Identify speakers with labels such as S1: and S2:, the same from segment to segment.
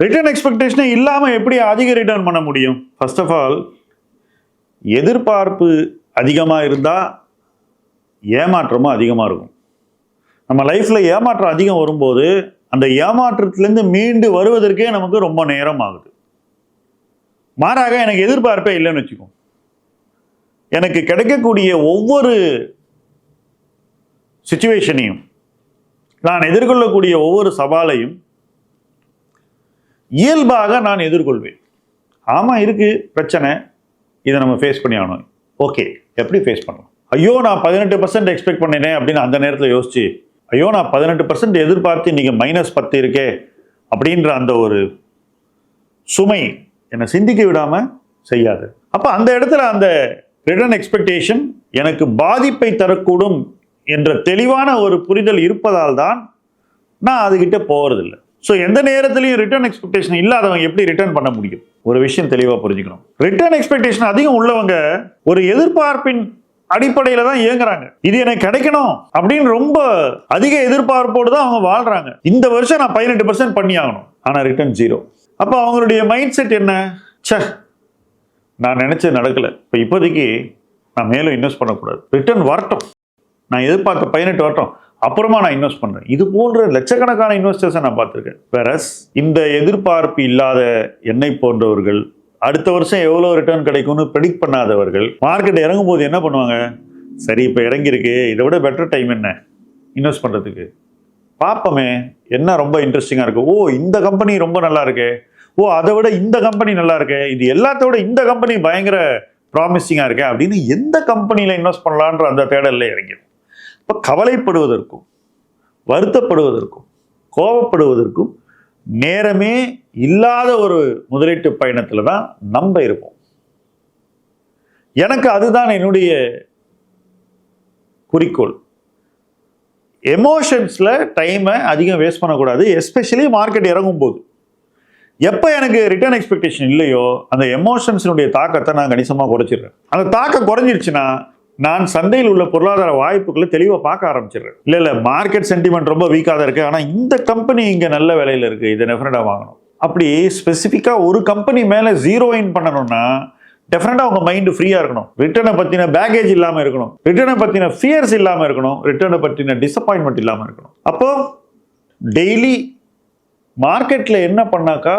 S1: Return எக்ஸ்பெக்டேஷனே இல்லாம எப்படி அதிக ரிட்டர்ன் பண்ண முடியும்? ஃபர்ஸ்ட் ஆஃப் ஆல், எதிர்பார்ப்பு அதிகமா இருந்தா ஏமாற்றமும் அதிகமா இருக்கும். நம்ம லைஃப்ல ஏமாற்றம் அதிகம் வரும்போது அந்த ஏமாற்றத்திலிருந்து மீண்டு வருவதற்கே நமக்கு ரொம்ப நேரம் ஆகுது. மாறாக எனக்கு எதிர்பார்ப்பே இல்லைன்னு வச்சுக்கோ, எனக்கு கிடைக்கக்கூடிய ஒவ்வொரு சிச்சுவேஷனையும், நான் எதிர்கொள்ளக்கூடிய ஒவ்வொரு சவாலையும் இயல்பாக நான் எதிர்கொள்வேன். ஆமா, இருக்கு பிரச்சனை, இதை நம்ம ஃபேஸ் பண்ணி ஆகணும். ஓகே, எப்படி ஃபேஸ் பண்ணலாம்? ஐயோ, நான் 18% எக்ஸ்பெக்ட் பண்ணினேன் அப்படின்னு அந்த நேரத்தில் யோசிச்சு, ஐயோ நான் 18% எதிர்பார்த்து இன்னைக்கு -10 இருக்கே அப்படின்ற அந்த ஒரு சுமை என்னை சிந்திக்க விடாம செய்யாது. அப்ப அந்த இடத்துல அந்த ரிட்டர்ன் எக்ஸ்பெக்டேஷன் எனக்கு பாதிப்பை தரக்கூடும் என்ற தெளிவான ஒரு புரிதல் இருப்பதால் தான் நான் அதுகிட்ட போறதில்லை. ஸோ எந்த நேரத்திலையும் ரிட்டர்ன் எக்ஸ்பெக்டேஷன் இல்லாதவங்க எப்படி ரிட்டர்ன் பண்ண முடியும்? ஒரு விஷயம் தெளிவாக புரிஞ்சுக்கணும். ரிட்டர்ன் எக்ஸ்பெக்டேஷன் அதிகம் உள்ளவங்க ஒரு எதிர்பார்ப்பின் அடிப்படையில தான் இயங்குறாங்க. இது எனக்கு கிடைக்கணும் அப்படின்னு ரொம்ப அதிக எதிர்பார்ப்போடு தான் அவங்க வாழ்றாங்க. இந்த வருஷம் நான் 18% பண்ணி ஆகணும், ஆனா ரிட்டர்ன் 0. அப்ப அவங்களுடைய மைண்ட் செட் என்ன? நான் நினைச்சது நடக்கல, இப்ப இப்போதைக்கு நான் மேலும் இன்வெஸ்ட் பண்ணக்கூடாது, ரிட்டர்ன் வரட்டும், நான் எதிர்பார்த்த 18 வரட்டும், அப்புறமா நான் இன்வெஸ்ட் பண்றேன். இது போன்ற லட்சக்கணக்கான இன்வெஸ்டர்ஸை நான் பார்த்திருக்கேன். வேறஸ் இந்த எதிர்பார்ப்பு இல்லாத என்னை போன்றவர்கள் அடுத்த வருஷம் எவ்வளவு ரிட்டர்ன் கிடைக்கும்னு ப்ரெடிக்ட் பண்ணாதவர்கள் மார்க்கெட் இறங்கும் போது என்ன பண்ணுவாங்க? சரி, இப்போ இறங்கியிருக்கு, இதை விட பெட்டர் டைம் என்ன இன்வெஸ்ட் பண்றதுக்கு, பார்ப்போமே என்ன ரொம்ப இன்ட்ரெஸ்டிங்கா இருக்கு, ஓ இந்த கம்பெனி ரொம்ப நல்லா இருக்கு, ஓ அதை விட இந்த கம்பெனி நல்லா இருக்கு, இது எல்லாத்தோட இந்த கம்பெனி பயங்கர ப்ராமிசிங்கா இருக்கு அப்படின்னு எந்த கம்பெனியில இன்வெஸ்ட் பண்ணலான்ற அந்த தேடல்ல இறங்கிடும். இப்போ கவலைப்படுவதற்கும் வருத்தப்படுவதற்கும் கோபப்படுவதற்கும் நேரமே இல்லாத ஒரு முதலீட்டு பயணத்துல தான் நம்ம இருப்போம். எனக்கு அதுதான் என்னுடைய குறிக்கோள். எமோஷன்ஸ்ல டைமை அதிகம் வேஸ்ட் பண்ணக்கூடாது, எஸ்பெஷலி மார்க்கெட் இறங்கும் போது. எப்போ எனக்கு ரிட்டர்ன் எக்ஸ்பெக்டேஷன் இல்லையோ அந்த எமோஷன்ஸினுடைய தாக்கத்தை நான் கணிசமாக குறைச்சிடுறேன். அந்த தாக்கம் குறைஞ்சிருச்சுன்னா நான் சந்தையில் உள்ள பொருளாதார வாய்ப்புகளை தெளிவாக பார்க்க ஆரம்பிச்சிடுறேன். இல்லை மார்க்கெட் சென்டிமெண்ட் ரொம்ப வீக்காக தான் இருக்கு, ஆனால் இந்த கம்பெனி இங்கே நல்ல விலையில் இருக்கு, இதை டெஃபினட்டாக வாங்கணும். அப்படி ஸ்பெசிஃபிக்காக ஒரு கம்பெனி மேலே ஜீரோ இன் பண்ணணும்னா டெஃபினட்டாக உங்கள் மைண்டு ஃப்ரீயாக இருக்கணும். ரிட்டர்னை பற்றின பேக்கேஜ் இல்லாமல் இருக்கணும், ரிட்டர்னை பற்றின ஃபியர்ஸ் இல்லாமல் இருக்கணும், ரிட்டர்னை பற்றின டிசப்பாயின்மெண்ட் இல்லாமல் இருக்கணும். அப்போ டெய்லி மார்க்கெட்டில் என்ன பண்ணாக்கா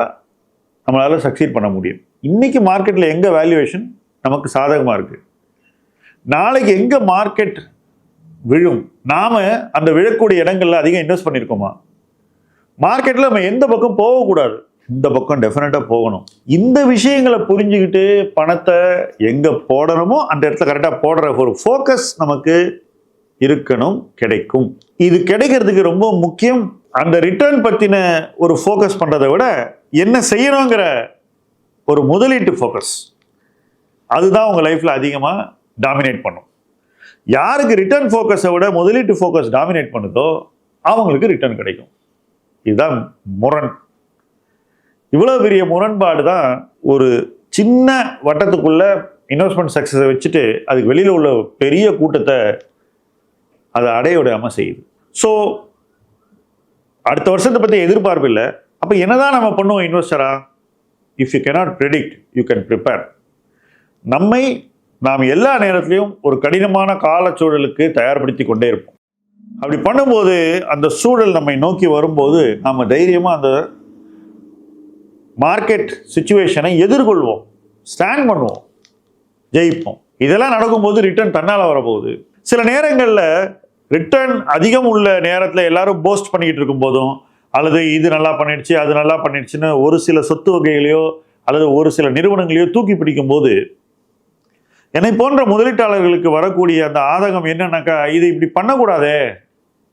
S1: நம்மளால சக்சீட் பண்ண முடியும்? இன்னைக்கு மார்க்கெட்டில் எங்கே வேல்யூவேஷன் நமக்கு சாதகமாக இருக்கு, நாளைக்கு எங்க மார்க்கெட் விழும், நாம அந்த விழக்கூடிய இடங்கள்ல அதிகம் இன்வெஸ்ட் பண்ணிருக்கோமா, மார்க்கெட்ல நம்ம எந்த பக்கம் போகக்கூடாது, இந்த பக்கம் டெஃபினட்டா போகணும். இந்த விஷயங்களை புரிஞ்சுக்கிட்டு பணத்தை எங்க போடணுமோ அந்த இடத்துல கரெக்டா போடுற ஒரு ஃபோக்கஸ் நமக்கு இருக்கணும், கிடைக்கும். இது கிடைக்கிறதுக்கு ரொம்ப முக்கியம். அந்த ரிட்டர்ன் பத்தின ஒரு ஃபோக்கஸ் பண்றதை விட என்ன செய்யணுங்கிற ஒரு முதலீட்டு ஃபோக்கஸ், அதுதான் உங்க லைஃப்ல அதிகமா டாமினேட் பண்ணும். யாருக்கு ரிட்டர்ன் ஃபோக்கஸை விட முதலீட்டு ஃபோக்கஸ் டாமினேட் பண்ணுதோ அவங்களுக்கு ரிட்டர்ன் கிடைக்கும். இதுதான் முரண். இவ்வளவு பெரிய முரண்பாடு தான் ஒரு சின்ன வட்டத்துக்குள்ள இன்வெஸ்ட்மெண்ட் சக்சஸை வச்சுட்டு அதுக்கு வெளியில உள்ள பெரிய கூட்டத்தை அதை அடைய விடாம செய்யுது. ஸோ அடுத்த வருஷத்தை பற்றி எதிர்பார்ப்பு இல்லை. அப்போ என்னதான் நம்ம பண்ணுவோம் இன்வெஸ்டரா? If you cannot predict you can prepare. நாம் எல்லா நேரத்திலையும் ஒரு கடினமான காலச்சூழலுக்கு தயார்படுத்தி கொண்டே இருப்போம். அப்படி பண்ணும்போது அந்த சூழல் நம்மை நோக்கி வரும்போது நாம் தைரியமாக அந்த மார்க்கெட் சிச்சுவேஷனை எதிர்கொள்வோம், ஸ்டாண்ட் பண்ணுவோம், ஜெயிப்போம். இதெல்லாம் நடக்கும்போது ரிட்டர்ன் தன்னால் வரப்போகுது. சில நேரங்களில் ரிட்டர்ன் அதிகம் உள்ள நேரத்தில் எல்லாரும் போஸ்ட் பண்ணிக்கிட்டு இருக்கும் போதும், அல்லது இது நல்லா பண்ணிடுச்சு அது நல்லா பண்ணிடுச்சுன்னு ஒரு சில சொத்து வகைகளையோ அல்லது ஒரு சில நிறுவனங்களையோ தூக்கி பிடிக்கும் போது என்னை போன்ற முதலீட்டாளர்களுக்கு வரக்கூடிய அந்த ஆதகம் என்னன்னாக்கா, இது இப்படி பண்ணக்கூடாதே,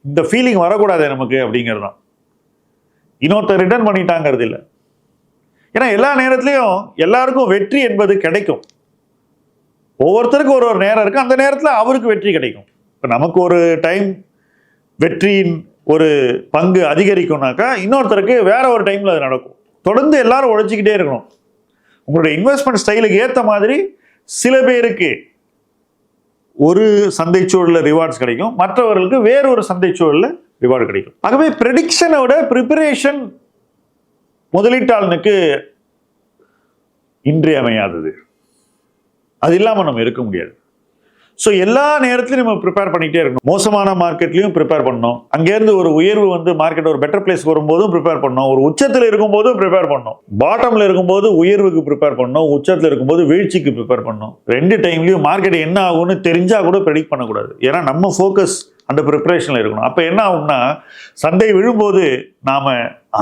S1: இந்த ஃபீலிங் வரக்கூடாதே நமக்கு அப்படிங்கிறது தான். இன்னொருத்தர் ரிட்டர்ன் பண்ணிட்டாங்கிறது இல்லை, ஏன்னா எல்லா நேரத்திலையும் எல்லாருக்கும் வெற்றி என்பது கிடைக்கும். ஒவ்வொருத்தருக்கும் ஒரு நேரம் இருக்கு, அந்த நேரத்தில் அவருக்கு வெற்றி கிடைக்கும். இப்போ நமக்கு ஒரு டைம் வெற்றியின் ஒரு பங்கு அதிகரிக்கும்னாக்கா இன்னொருத்தருக்கு வேற ஒரு டைம்ல அது நடக்கும். தொடர்ந்து எல்லாரும் உழைச்சிக்கிட்டே இருக்கணும். உங்களுடைய இன்வெஸ்ட்மெண்ட் ஸ்டைலுக்கு ஏற்ற மாதிரி சில பேருக்கு ஒரு சந்தை சூழலில் ரிவார்ட்ஸ் கிடைக்கும், மற்றவர்களுக்கு வேற ஒரு சந்தை சூழலில் ரிவார்டு கிடைக்கும். ஆகவே ப்ரெடிக்ஷனோட ப்ரிப்பரேஷன் முதலீட்டாளனுக்கு இன்றியமையாதது. அது இல்லாமல் நம்ம இருக்க முடியாது. ஸோ எல்லா நேரத்திலையும் நம்ம ப்ரிப்பேர் பண்ணிகிட்டே இருக்கணும். மோசமான மார்க்கெட்லையும் ப்ரிப்பேர் பண்ணணும், அங்கேருந்து ஒரு உயர்வு மார்க்கெட் ஒரு பெட்டர் பிளேஸ் வரும்போதும் ப்ரிப்பேர் பண்ணணும், ஒரு உச்சத்தில் இருக்கும்போதும் ப்ரிப்பேர் பண்ணணும், பாட்டமில் இருக்கும்போது உயர்வுக்கு ப்ரிப்பேர் பண்ணணும், உச்சத்தில் இருக்கும்போது வீழ்ச்சிக்கு ப்ரிப்பேர் பண்ணணும். ரெண்டு டைம்லையும் மார்க்கெட் என்ன ஆகும்னு தெரிஞ்சால் கூட ப்ரெடிக்ட் பண்ணக்கூடாது. ஏன்னா நம்ம ஃபோக்கஸ் அந்த ப்ரிப்பரேஷனில் இருக்கணும். அப்போ என்ன ஆகும்னா, சந்தை விழும்போது நாம்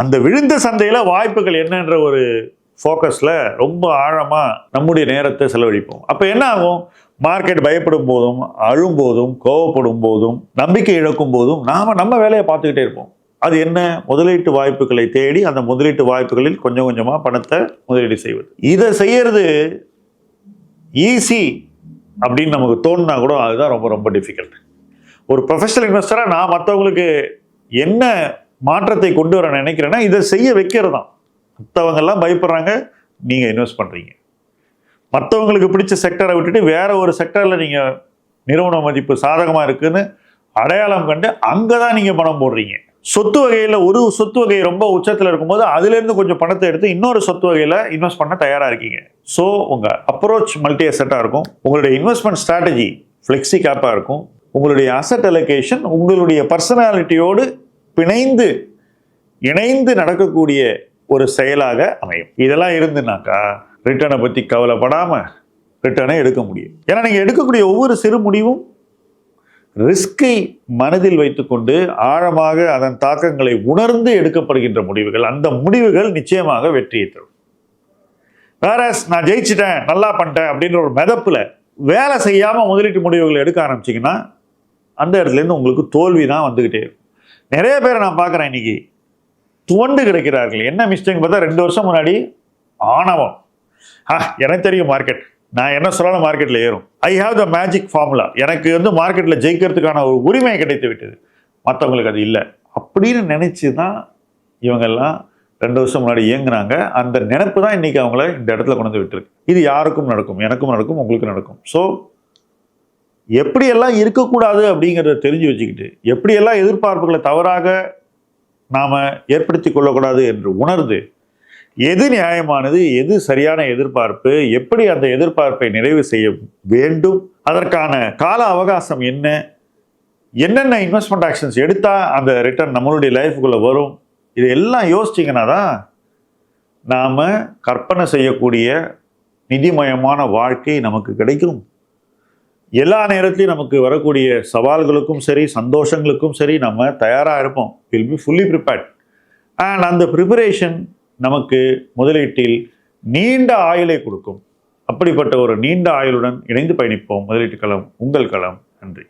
S1: அந்த விழுந்த சந்தையில் வாய்ப்புகள் என்னன்ற ஒரு ஃபோக்கஸில் ரொம்ப ஆழமாக நம்முடைய நேரத்தை செலவழிப்போம். அப்போ என்ன ஆகும், மார்க்கெட் பயப்படும் போதும், அழும் போதும், கோவப்படும் போதும், நம்பிக்கை இழக்கும் போதும் நாம் நம்ம வேலையை பார்த்துக்கிட்டே இருப்போம். அது என்ன, முதலீட்டு வாய்ப்புகளை தேடி அந்த முதலீட்டு வாய்ப்புகளில் கொஞ்சம் கொஞ்சமாக பணத்தை முதலீடு செய்வது. இதை செய்யறது ஈஸி அப்படின்னு நமக்கு தோணுனா கூட அதுதான் ரொம்ப ரொம்ப டிஃபிகல்ட். ஒரு ப்ரொஃபஷனல் இன்வெஸ்டராக நான் மற்றவங்களுக்கு என்ன மாற்றத்தை கொண்டு வர நினைக்கிறேன்னா இதை செய்ய வைக்கிறது தான். மற்றவங்கெல்லாம் பயப்படுறாங்க, நீங்கள் இன்வெஸ்ட் பண்ணுறீங்க. மற்றவங்களுக்கு பிடிச்ச செக்டரை விட்டுட்டு வேற ஒரு செக்டரில் நீங்கள் நிறுவன மதிப்பு சாதகமாக இருக்குன்னு அடையாளம் கண்டு அங்கே தான் நீங்கள் பணம் போடுறீங்க. சொத்து வகையில் ஒரு சொத்து வகை ரொம்ப உச்சத்தில் இருக்கும்போது அதுலேருந்து கொஞ்சம் பணத்தை எடுத்து இன்னொரு சொத்து வகையில் இன்வெஸ்ட் பண்ண தயாராக இருக்கீங்க. ஸோ உங்கள் அப்ரோச் மல்டி அசெட்டாக இருக்கும், உங்களுடைய இன்வெஸ்ட்மெண்ட் ஸ்ட்ராட்டஜி ஃப்ளெக்ஸி கேப்பாக இருக்கும், உங்களுடைய அசெட் அலோகேஷன் உங்களுடைய பர்சனாலிட்டியோடு இணைந்து நடக்கக்கூடிய ஒரு செயலாக அமையும். இதெல்லாம் இருந்துனாக்கா ரிட்டர்னை பற்றி கவலைப்படாமல் ரிட்டர்னை எடுக்க முடியும். ஏன்னா நீங்கள் எடுக்கக்கூடிய ஒவ்வொரு சிறு முடிவும் ரிஸ்கை மனதில் வைத்துக்கொண்டு ஆழமாக அதன் தாக்கங்களை உணர்ந்து எடுக்கப்படுகின்ற முடிவுகள். அந்த முடிவுகள் நிச்சயமாக வெற்றியை தரும். வேற நான் ஜெயிச்சிட்டேன், நல்லா பண்ணிட்டேன் அப்படின்ற ஒரு மெதப்பில் வேலை செய்யாமல் முதலீட்டு முடிவுகள் எடுக்க ஆரம்பிச்சிங்கன்னா அந்த இடத்துலேருந்து உங்களுக்கு தோல்வி தான் வந்துக்கிட்டே இருக்கும். நிறைய பேரை நான் பார்க்குறேன் இன்னைக்கு துவண்டு கிடைக்கிறார்கள். என்ன மிஸ்டேக் பார்த்தா 2 வருஷம் முன்னாடி ஆணவம், எனக்கு தெரியும் மார்க்கெட், நான் என்ன சொன்னாலும் மார்க்கெட்டில் ஏறும், I have the magic formula, எனக்கு மார்க்கெட்டில் ஜெயிக்கிறதுக்கான ஒரு உரிமை கிடைத்து விட்டது, மற்றவங்களுக்கு அது இல்லை அப்படின்னு நினைச்சு தான் இவங்கெல்லாம் 2 வருஷம் முன்னாடி இயங்குனாங்க. அந்த நினைப்பு தான் இன்னைக்கு அவங்கள இந்த இடத்துல கொண்டு வந்து விட்டுருக்கு. இது யாருக்கும் நடக்கும், எனக்கும் நடக்கும், உங்களுக்கு நடக்கும். ஸோ எப்படியெல்லாம் இருக்கக்கூடாது அப்படிங்கிறத தெரிஞ்சு வச்சுக்கிட்டு, எப்படியெல்லாம் எதிர்பார்ப்புகளை தவறாக நாம் ஏற்படுத்தி கொள்ளக்கூடாது என்று உணர்ந்து எது நியாயமானது, எது சரியான எதிர்பார்ப்பு, எப்படி அந்த எதிர்பார்ப்பை நிறைவு செய்ய வேண்டும், அதற்கான கால அவகாசம் என்ன, என்னென்ன இன்வெஸ்ட்மெண்ட் ஆக்ஷன்ஸ் எடுத்தால் அந்த ரிட்டர்ன் நம்மளுடைய லைஃபுக்குள்ளே வரும், இதெல்லாம் யோசிச்சிங்கன்னா தான் நாம் கற்பனை செய்யக்கூடிய நிதிமயமான வாழ்க்கை நமக்கு கிடைக்கும். எல்லா நேரத்திலையும் நமக்கு வரக்கூடிய சவால்களுக்கும் சரி, சந்தோஷங்களுக்கும் சரி நம்ம தயாராக இருப்போம். Will be fully prepared. And அந்த ப்ரிப்பரேஷன் நமக்கு முதலீட்டில் நீண்ட ஆயுளை கொடுக்கும். அப்படிப்பட்ட ஒரு நீண்ட ஆயுளுடன் இணைந்து பயணிப்போம். முதலீட்டு களம் உங்கள் களம். நன்றி.